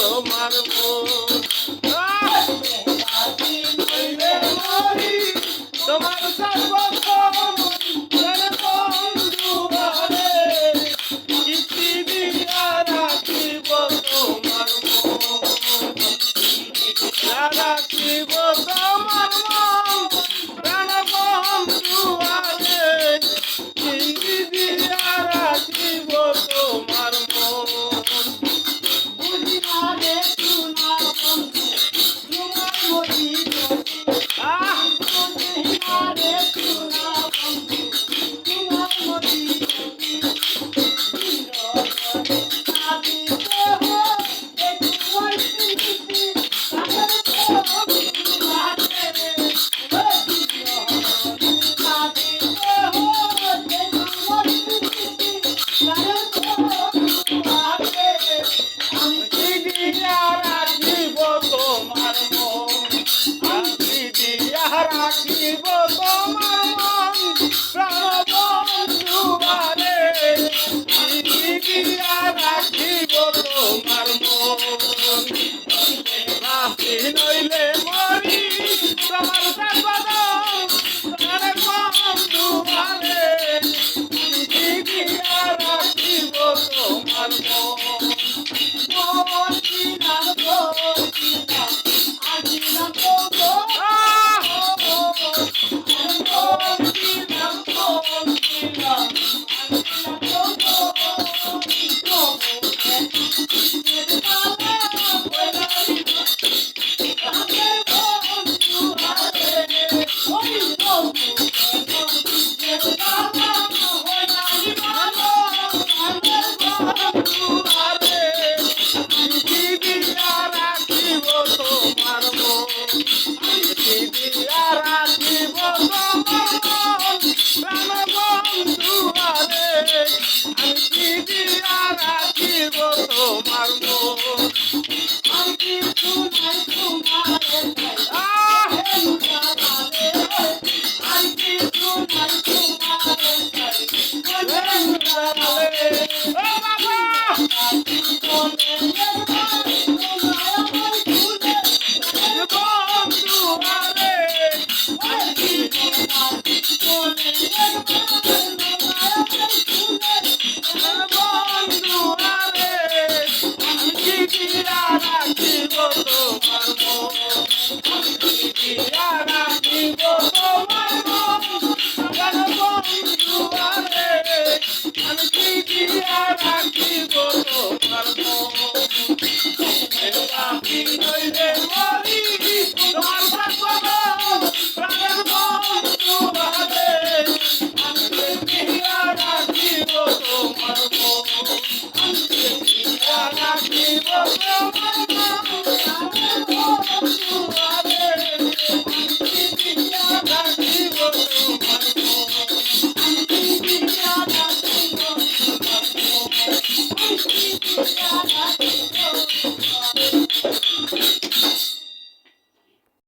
তোমার মন নইলে মরি তোমার সর্বক্ষণ বন্ধু আরে ইতি দিয়া রাখিব তোমার মন রাখিব তোমার মন প্রাণ বন্ধু আরে ইতি দিয়া রাখিব তোমার মন রাখিব তোমার মন প্রাণ বন্ধু আরে দিয়া রাখিব তোমার মন রাখি নইলে মরি তোমার সর্বদা বন্ধু আরে দিয়া রাখিব তোমার মন তোমার মন আমি কিছু নাই তোমার আমি কিছু নাই রাখিব তোমার মন